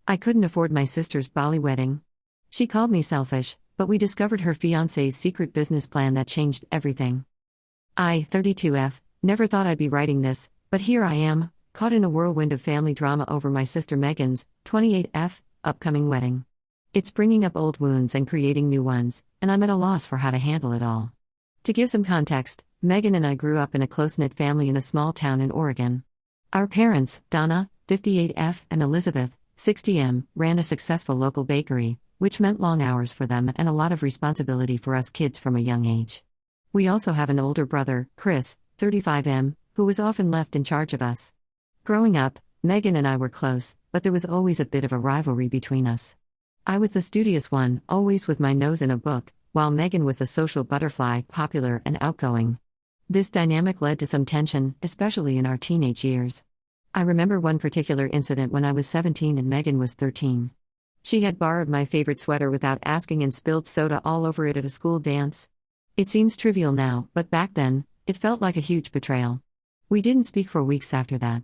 I couldn't afford my sister's Bali wedding. She called me selfish, but we discovered her fiancé's secret business plan that changed everything. I, 32F, never thought I'd be writing this, but here I am, caught in a whirlwind of family drama over my sister Megan's, 28F, upcoming wedding. It's bringing up old wounds and creating new ones, and I'm at a loss for how to handle it all. To give some context, Megan and I grew up in a close-knit family in a small town in Oregon. Our parents, Donna, 58F, and Elizabeth, 60M, ran a successful local bakery, which meant long hours for them and a lot of responsibility for us kids from a young age. We also have an older brother, Chris, 35M, who was often left in charge of us. Growing up, Megan and I were close, but there was always a bit of a rivalry between us. I was the studious one, always with my nose in a book, while Megan was the social butterfly, popular and outgoing. This dynamic led to some tension, especially in our teenage years. I remember one particular incident when I was 17 and Megan was 13. She had borrowed my favorite sweater without asking and spilled soda all over it at a school dance. It seems trivial now, but back then, it felt like a huge betrayal. We didn't speak for weeks after that.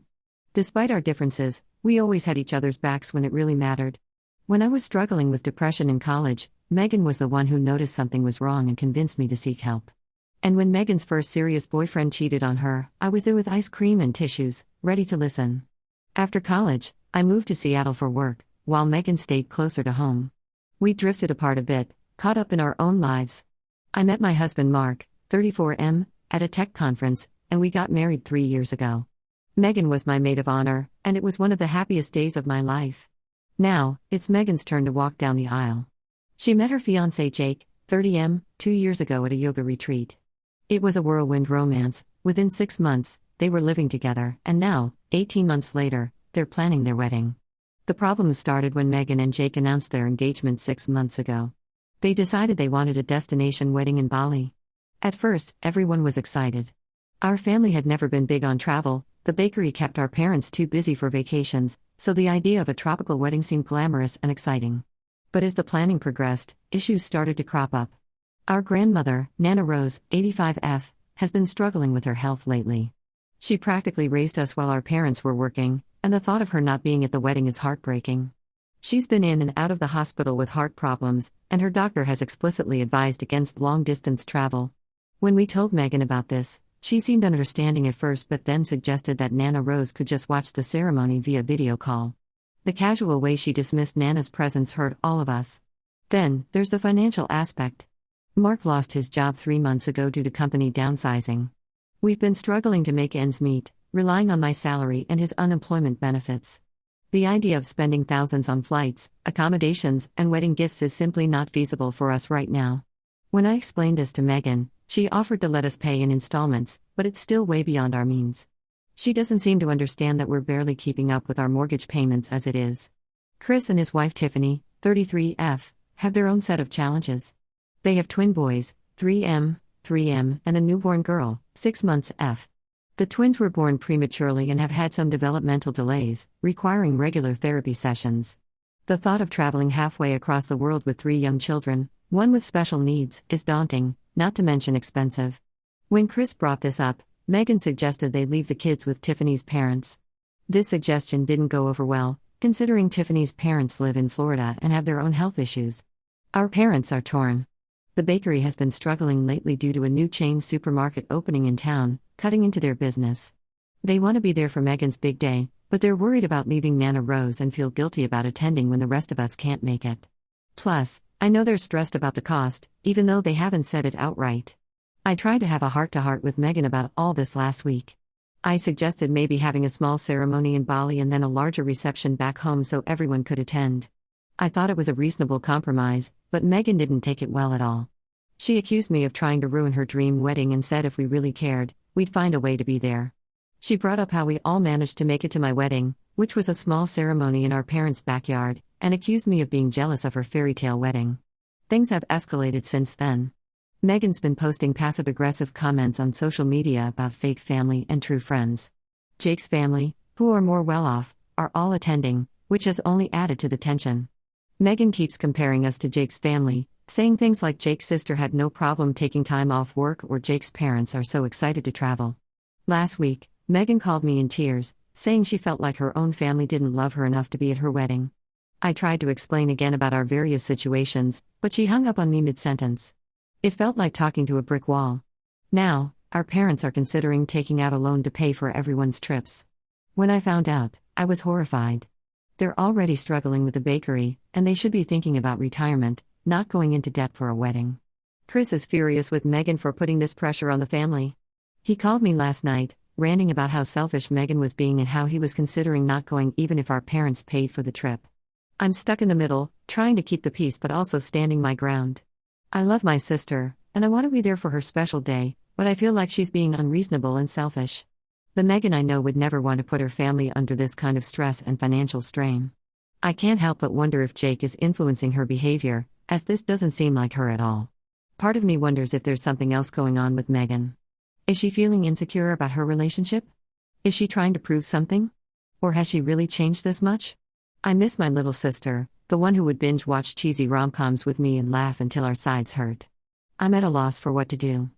Despite our differences, we always had each other's backs when it really mattered. When I was struggling with depression in college, Megan was the one who noticed something was wrong and convinced me to seek help. And when Megan's first serious boyfriend cheated on her, I was there with ice cream and tissues, ready to listen. After college, I moved to Seattle for work, while Megan stayed closer to home. We drifted apart a bit, caught up in our own lives. I met my husband Mark, 34M, at a tech conference, and we got married 3 years ago. Megan was my maid of honor, and it was one of the happiest days of my life. Now, it's Megan's turn to walk down the aisle. She met her fiancé Jake, 30M, 2 years ago at a yoga retreat. It was a whirlwind romance. Within 6 months, they were living together, and now, 18 months later, they're planning their wedding. The problem started when Megan and Jake announced their engagement 6 months ago. They decided they wanted a destination wedding in Bali. At first, everyone was excited. Our family had never been big on travel. The bakery kept our parents too busy for vacations, so the idea of a tropical wedding seemed glamorous and exciting. But as the planning progressed, issues started to crop up. Our grandmother, Nana Rose, 85F, has been struggling with her health lately. She practically raised us while our parents were working, and the thought of her not being at the wedding is heartbreaking. She's been in and out of the hospital with heart problems, and her doctor has explicitly advised against long-distance travel. When we told Megan about this, she seemed understanding at first but then suggested that Nana Rose could just watch the ceremony via video call. The casual way she dismissed Nana's presence hurt all of us. Then, there's the financial aspect. Mark lost his job 3 months ago due to company downsizing. We've been struggling to make ends meet, relying on my salary and his unemployment benefits. The idea of spending thousands on flights, accommodations, and wedding gifts is simply not feasible for us right now. When I explained this to Megan, she offered to let us pay in installments, but it's still way beyond our means. She doesn't seem to understand that we're barely keeping up with our mortgage payments as it is. Chris and his wife Tiffany, 33F, have their own set of challenges. They have twin boys, 3M, and a newborn girl, 6 months F. The twins were born prematurely and have had some developmental delays, requiring regular therapy sessions. The thought of traveling halfway across the world with 3 young children, one with special needs, is daunting, not to mention expensive. When Chris brought this up, Megan suggested they leave the kids with Tiffany's parents. This suggestion didn't go over well, considering Tiffany's parents live in Florida and have their own health issues. Our parents are torn. The bakery has been struggling lately due to a new chain supermarket opening in town, cutting into their business. They want to be there for Megan's big day, but they're worried about leaving Nana Rose and feel guilty about attending when the rest of us can't make it. Plus, I know they're stressed about the cost, even though they haven't said it outright. I tried to have a heart-to-heart with Megan about all this last week. I suggested maybe having a small ceremony in Bali and then a larger reception back home so everyone could attend. I thought it was a reasonable compromise, but Megan didn't take it well at all. She accused me of trying to ruin her dream wedding and said if we really cared, we'd find a way to be there. She brought up how we all managed to make it to my wedding, which was a small ceremony in our parents' backyard, and accused me of being jealous of her fairy tale wedding. Things have escalated since then. Megan's been posting passive-aggressive comments on social media about fake family and true friends. Jake's family, who are more well-off, are all attending, which has only added to the tension. Megan keeps comparing us to Jake's family, saying things like Jake's sister had no problem taking time off work or Jake's parents are so excited to travel. Last week, Megan called me in tears, saying she felt like her own family didn't love her enough to be at her wedding. I tried to explain again about our various situations, but she hung up on me mid-sentence. It felt like talking to a brick wall. Now, our parents are considering taking out a loan to pay for everyone's trips. When I found out, I was horrified. They're already struggling with the bakery, and they should be thinking about retirement, not going into debt for a wedding. Chris is furious with Megan for putting this pressure on the family. He called me last night, ranting about how selfish Megan was being and how he was considering not going even if our parents paid for the trip. I'm stuck in the middle, trying to keep the peace but also standing my ground. I love my sister, and I want to be there for her special day, but I feel like she's being unreasonable and selfish. The Megan I know would never want to put her family under this kind of stress and financial strain. I can't help but wonder if Jake is influencing her behavior, as this doesn't seem like her at all. Part of me wonders if there's something else going on with Megan. Is she feeling insecure about her relationship? Is she trying to prove something? Or has she really changed this much? I miss my little sister, the one who would binge watch cheesy rom-coms with me and laugh until our sides hurt. I'm at a loss for what to do.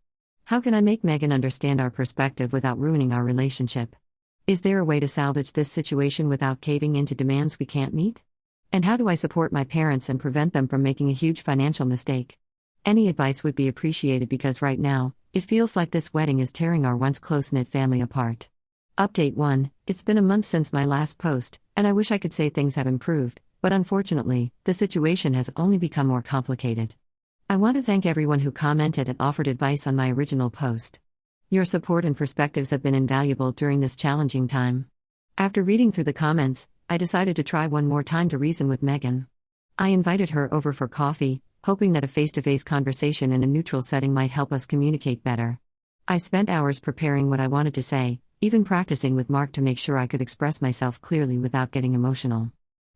How can I make Megan understand our perspective without ruining our relationship? Is there a way to salvage this situation without caving into demands we can't meet? And how do I support my parents and prevent them from making a huge financial mistake? Any advice would be appreciated because right now, it feels like this wedding is tearing our once close-knit family apart. Update 1: It's been a month since my last post, and I wish I could say things have improved, but unfortunately, the situation has only become more complicated. I want to thank everyone who commented and offered advice on my original post. Your support and perspectives have been invaluable during this challenging time. After reading through the comments, I decided to try one more time to reason with Megan. I invited her over for coffee, hoping that a face-to-face conversation in a neutral setting might help us communicate better. I spent hours preparing what I wanted to say, even practicing with Mark to make sure I could express myself clearly without getting emotional.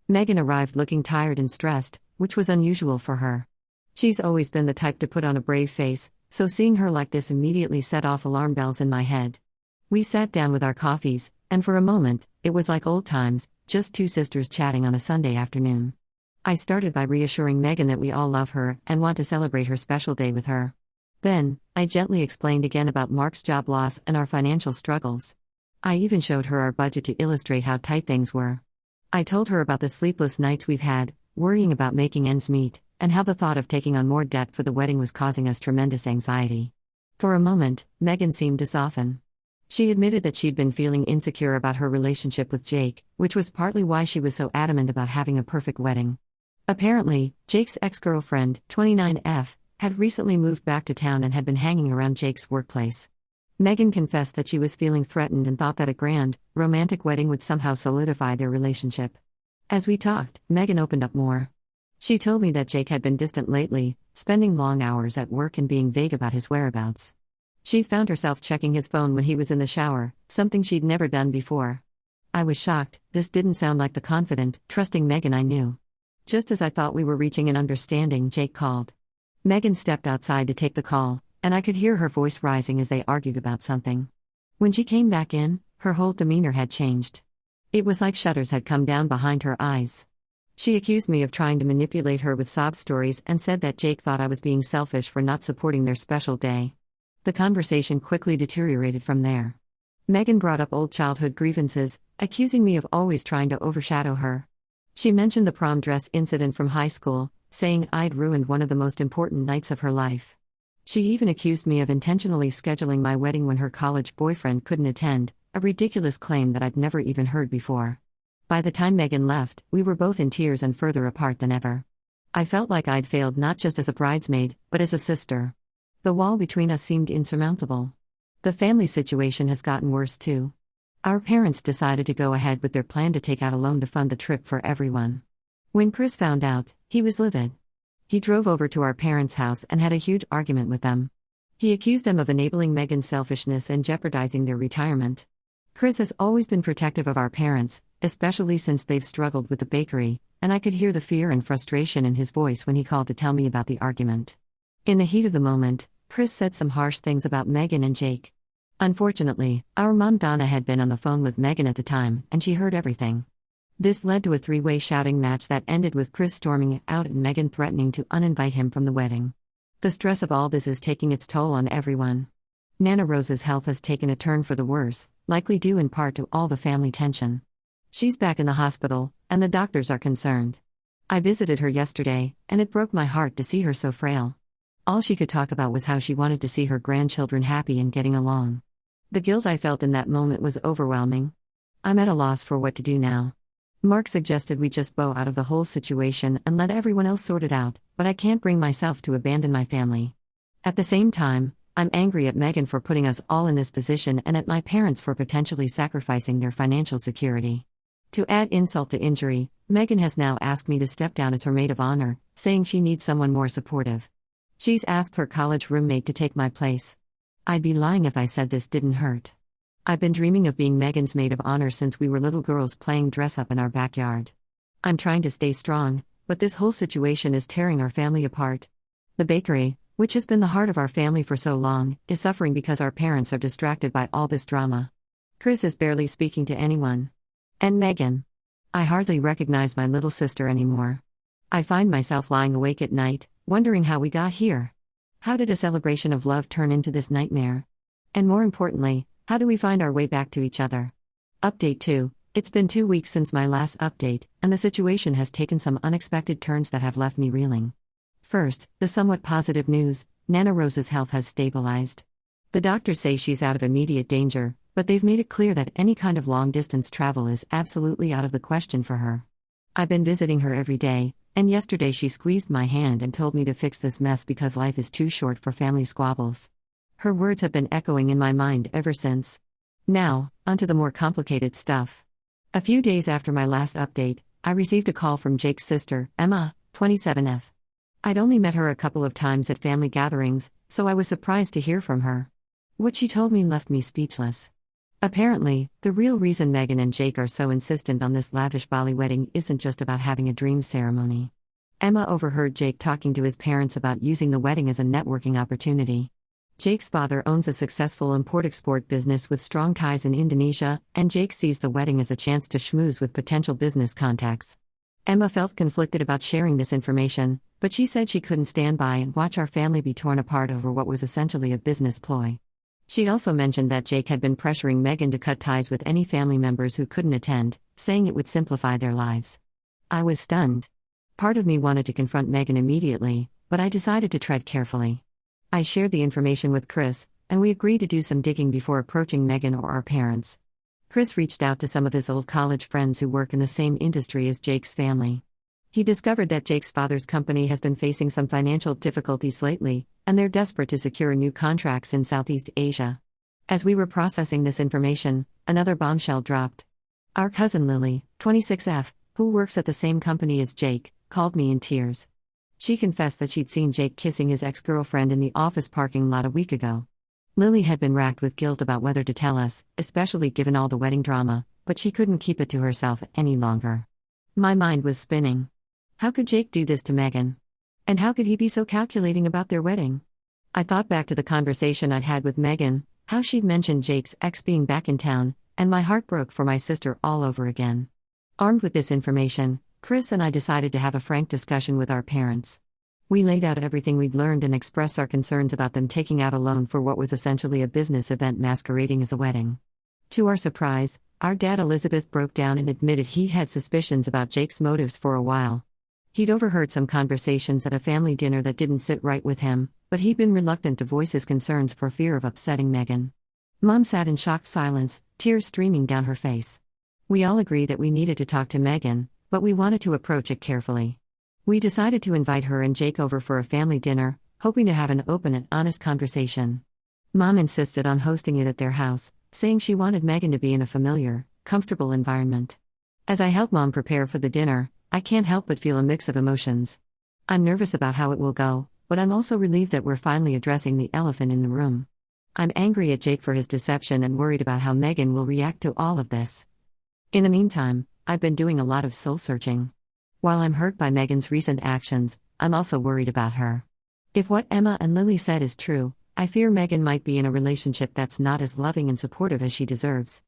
Megan arrived looking tired and stressed, which was unusual for her. She's always been the type to put on a brave face, so seeing her like this immediately set off alarm bells in my head. We sat down with our coffees, and for a moment, it was like old times, just two sisters chatting on a Sunday afternoon. I started by reassuring Megan that we all love her and want to celebrate her special day with her. Then, I gently explained again about Mark's job loss and our financial struggles. I even showed her our budget to illustrate how tight things were. I told her about the sleepless nights we've had, worrying about making ends meet, and how the thought of taking on more debt for the wedding was causing us tremendous anxiety. For a moment, Megan seemed to soften. She admitted that she'd been feeling insecure about her relationship with Jake, which was partly why she was so adamant about having a perfect wedding. Apparently, Jake's ex-girlfriend, 29F, had recently moved back to town and had been hanging around Jake's workplace. Megan confessed that she was feeling threatened and thought that a grand, romantic wedding would somehow solidify their relationship. As we talked, Megan opened up more. She told me that Jake had been distant lately, spending long hours at work and being vague about his whereabouts. She found herself checking his phone when he was in the shower, something she'd never done before. I was shocked. This didn't sound like the confident, trusting Megan I knew. Just as I thought we were reaching an understanding, Jake called. Megan stepped outside to take the call, and I could hear her voice rising as they argued about something. When she came back in, her whole demeanor had changed. It was like shutters had come down behind her eyes. She accused me of trying to manipulate her with sob stories and said that Jake thought I was being selfish for not supporting their special day. The conversation quickly deteriorated from there. Megan brought up old childhood grievances, accusing me of always trying to overshadow her. She mentioned the prom dress incident from high school, saying I'd ruined one of the most important nights of her life. She even accused me of intentionally scheduling my wedding when her college boyfriend couldn't attend, a ridiculous claim that I'd never even heard before. By the time Megan left, we were both in tears and further apart than ever. I felt like I'd failed not just as a bridesmaid, but as a sister. The wall between us seemed insurmountable. The family situation has gotten worse too. Our parents decided to go ahead with their plan to take out a loan to fund the trip for everyone. When Chris found out, he was livid. He drove over to our parents' house and had a huge argument with them. He accused them of enabling Megan's selfishness and jeopardizing their retirement. Chris has always been protective of our parents, especially since they've struggled with the bakery, and I could hear the fear and frustration in his voice when he called to tell me about the argument. In the heat of the moment, Chris said some harsh things about Megan and Jake. Unfortunately, our mom Donna had been on the phone with Megan at the time, and she heard everything. This led to a three-way shouting match that ended with Chris storming out and Megan threatening to uninvite him from the wedding. The stress of all this is taking its toll on everyone. Nana Rose's health has taken a turn for the worse, likely due in part to all the family tension. She's back in the hospital, and the doctors are concerned. I visited her yesterday, and it broke my heart to see her so frail. All she could talk about was how she wanted to see her grandchildren happy and getting along. The guilt I felt in that moment was overwhelming. I'm at a loss for what to do now. Mark suggested we just bow out of the whole situation and let everyone else sort it out, but I can't bring myself to abandon my family. At the same time, I'm angry at Megan for putting us all in this position and at my parents for potentially sacrificing their financial security. To add insult to injury, Megan has now asked me to step down as her maid of honor, saying she needs someone more supportive. She's asked her college roommate to take my place. I'd be lying if I said this didn't hurt. I've been dreaming of being Megan's maid of honor since we were little girls playing dress up in our backyard. I'm trying to stay strong, but this whole situation is tearing our family apart. The bakery, which has been the heart of our family for so long, is suffering because our parents are distracted by all this drama. Chris is barely speaking to anyone. And Megan. I hardly recognize my little sister anymore. I find myself lying awake at night, wondering how we got here. How did a celebration of love turn into this nightmare? And more importantly, how do we find our way back to each other? Update 2. It's been 2 weeks since my last update, and the situation has taken some unexpected turns that have left me reeling. First, the somewhat positive news: Nana Rose's health has stabilized. The doctors say she's out of immediate danger, but they've made it clear that any kind of long-distance travel is absolutely out of the question for her. I've been visiting her every day, and yesterday she squeezed my hand and told me to fix this mess because life is too short for family squabbles. Her words have been echoing in my mind ever since. Now, onto the more complicated stuff. A few days after my last update, I received a call from Jake's sister, Emma, 27F. I'd only met her a couple of times at family gatherings, so I was surprised to hear from her. What she told me left me speechless. Apparently, the real reason Megan and Jake are so insistent on this lavish Bali wedding isn't just about having a dream ceremony. Emma overheard Jake talking to his parents about using the wedding as a networking opportunity. Jake's father owns a successful import-export business with strong ties in Indonesia, and Jake sees the wedding as a chance to schmooze with potential business contacts. Emma felt conflicted about sharing this information, but she said she couldn't stand by and watch our family be torn apart over what was essentially a business ploy. She also mentioned that Jake had been pressuring Megan to cut ties with any family members who couldn't attend, saying it would simplify their lives. I was stunned. Part of me wanted to confront Megan immediately, but I decided to tread carefully. I shared the information with Chris, and we agreed to do some digging before approaching Megan or our parents. Chris reached out to some of his old college friends who work in the same industry as Jake's family. He discovered that Jake's father's company has been facing some financial difficulties lately, and they're desperate to secure new contracts in Southeast Asia. As we were processing this information, another bombshell dropped. Our cousin Lily, 26F, who works at the same company as Jake, called me in tears. She confessed that she'd seen Jake kissing his ex-girlfriend in the office parking lot a week ago. Lily had been racked with guilt about whether to tell us, especially given all the wedding drama, but she couldn't keep it to herself any longer. My mind was spinning. How could Jake do this to Megan? And how could he be so calculating about their wedding? I thought back to the conversation I'd had with Megan, how she'd mentioned Jake's ex being back in town, and my heart broke for my sister all over again. Armed with this information, Chris and I decided to have a frank discussion with our parents. We laid out everything we'd learned and expressed our concerns about them taking out a loan for what was essentially a business event masquerading as a wedding. To our surprise, our dad Elizabeth broke down and admitted he'd had suspicions about Jake's motives for a while. He'd overheard some conversations at a family dinner that didn't sit right with him, but he'd been reluctant to voice his concerns for fear of upsetting Megan. Mom sat in shocked silence, tears streaming down her face. We all agreed that we needed to talk to Megan, but we wanted to approach it carefully. We decided to invite her and Jake over for a family dinner, hoping to have an open and honest conversation. Mom insisted on hosting it at their house, saying she wanted Megan to be in a familiar, comfortable environment. As I help Mom prepare for the dinner, I can't help but feel a mix of emotions. I'm nervous about how it will go, but I'm also relieved that we're finally addressing the elephant in the room. I'm angry at Jake for his deception and worried about how Megan will react to all of this. In the meantime, I've been doing a lot of soul-searching. While I'm hurt by Megan's recent actions, I'm also worried about her. If what Emma and Lily said is true, I fear Megan might be in a relationship that's not as loving and supportive as she deserves.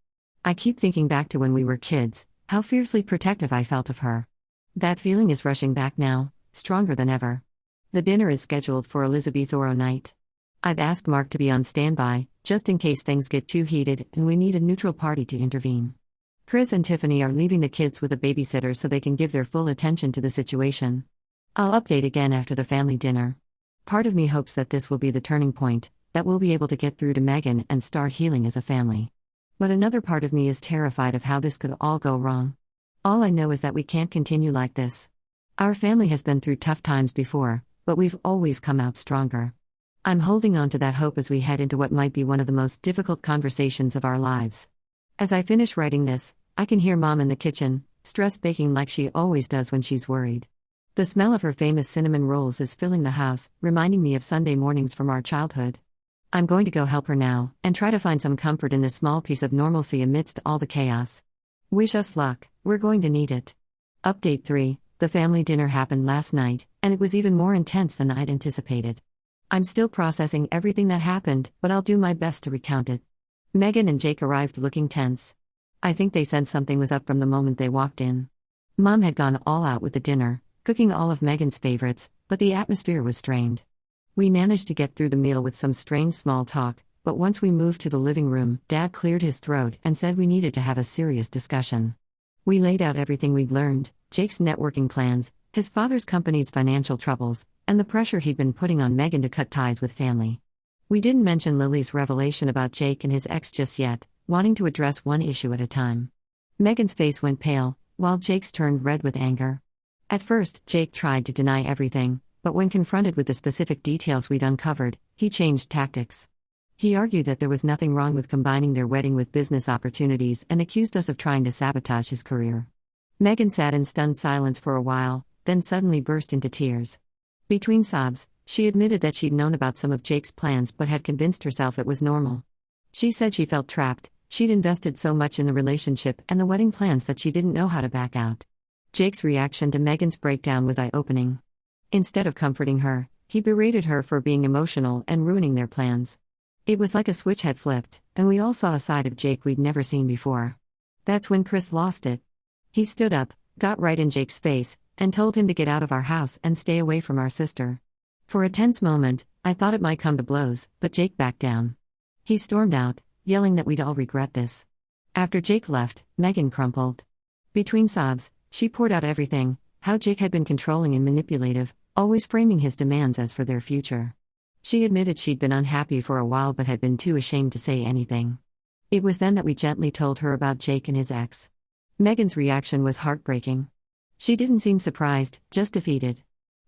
I keep thinking back to when we were kids, how fiercely protective I felt of her. That feeling is rushing back now, stronger than ever. The dinner is scheduled for Elizabethoro night. I've asked Mark to be on standby, just in case things get too heated and we need a neutral party to intervene. Chris and Tiffany are leaving the kids with a babysitter so they can give their full attention to the situation. I'll update again after the family dinner. Part of me hopes that this will be the turning point, that we'll be able to get through to Megan and start healing as a family. But another part of me is terrified of how this could all go wrong. All I know is that we can't continue like this. Our family has been through tough times before, but we've always come out stronger. I'm holding on to that hope as we head into what might be one of the most difficult conversations of our lives. As I finish writing this, I can hear Mom in the kitchen, stress baking like she always does when she's worried. The smell of her famous cinnamon rolls is filling the house, reminding me of Sunday mornings from our childhood. I'm going to go help her now, and try to find some comfort in this small piece of normalcy amidst all the chaos. Wish us luck, we're going to need it. Update 3, the family dinner happened last night, and it was even more intense than I'd anticipated. I'm still processing everything that happened, but I'll do my best to recount it. Megan and Jake arrived looking tense. I think they sensed something was up from the moment they walked in. Mom had gone all out with the dinner, cooking all of Megan's favorites, but the atmosphere was strained. We managed to get through the meal with some strange small talk, but once we moved to the living room, Dad cleared his throat and said we needed to have a serious discussion. We laid out everything we'd learned, Jake's networking plans, his father's company's financial troubles, and the pressure he'd been putting on Megan to cut ties with family. We didn't mention Lily's revelation about Jake and his ex just yet, wanting to address one issue at a time. Megan's face went pale, while Jake's turned red with anger. At first, Jake tried to deny everything, but when confronted with the specific details we'd uncovered, he changed tactics. He argued that there was nothing wrong with combining their wedding with business opportunities and accused us of trying to sabotage his career. Megan sat in stunned silence for a while, then suddenly burst into tears. Between sobs, she admitted that she'd known about some of Jake's plans but had convinced herself it was normal. She said she felt trapped, she'd invested so much in the relationship and the wedding plans that she didn't know how to back out. Jake's reaction to Megan's breakdown was eye-opening. Instead of comforting her, he berated her for being emotional and ruining their plans. It was like a switch had flipped, and we all saw a side of Jake we'd never seen before. That's when Chris lost it. He stood up, got right in Jake's face, and told him to get out of our house and stay away from our sister. For a tense moment, I thought it might come to blows, but Jake backed down. He stormed out, yelling that we'd all regret this. After Jake left, Megan crumpled. Between sobs, she poured out everything, how Jake had been controlling and manipulative, always framing his demands as for their future. She admitted she'd been unhappy for a while but had been too ashamed to say anything. It was then that we gently told her about Jake and his ex. Megan's reaction was heartbreaking. She didn't seem surprised, just defeated.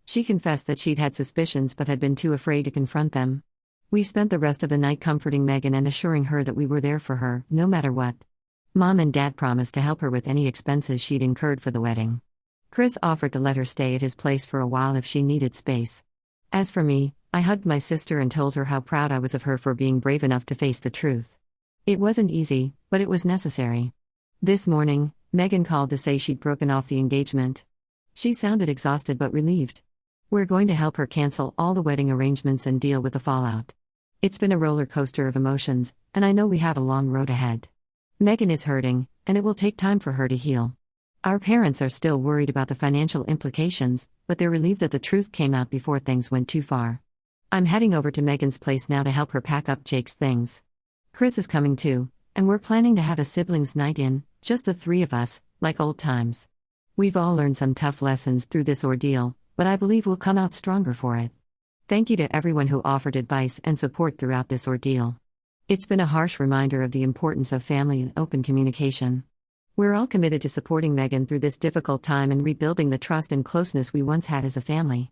She confessed that she'd had suspicions but had been too afraid to confront them. We spent the rest of the night comforting Megan and assuring her that we were there for her, no matter what. Mom and Dad promised to help her with any expenses she'd incurred for the wedding. Chris offered to let her stay at his place for a while if she needed space. As for me, I hugged my sister and told her how proud I was of her for being brave enough to face the truth. It wasn't easy, but it was necessary. This morning, Megan called to say she'd broken off the engagement. She sounded exhausted but relieved. We're going to help her cancel all the wedding arrangements and deal with the fallout. It's been a roller coaster of emotions, and I know we have a long road ahead. Megan is hurting, and it will take time for her to heal. Our parents are still worried about the financial implications, but they're relieved that the truth came out before things went too far. I'm heading over to Megan's place now to help her pack up Jake's things. Chris is coming too, and we're planning to have a siblings' night in, just the three of us, like old times. We've all learned some tough lessons through this ordeal, but I believe we'll come out stronger for it. Thank you to everyone who offered advice and support throughout this ordeal. It's been a harsh reminder of the importance of family and open communication. We're all committed to supporting Megan through this difficult time and rebuilding the trust and closeness we once had as a family.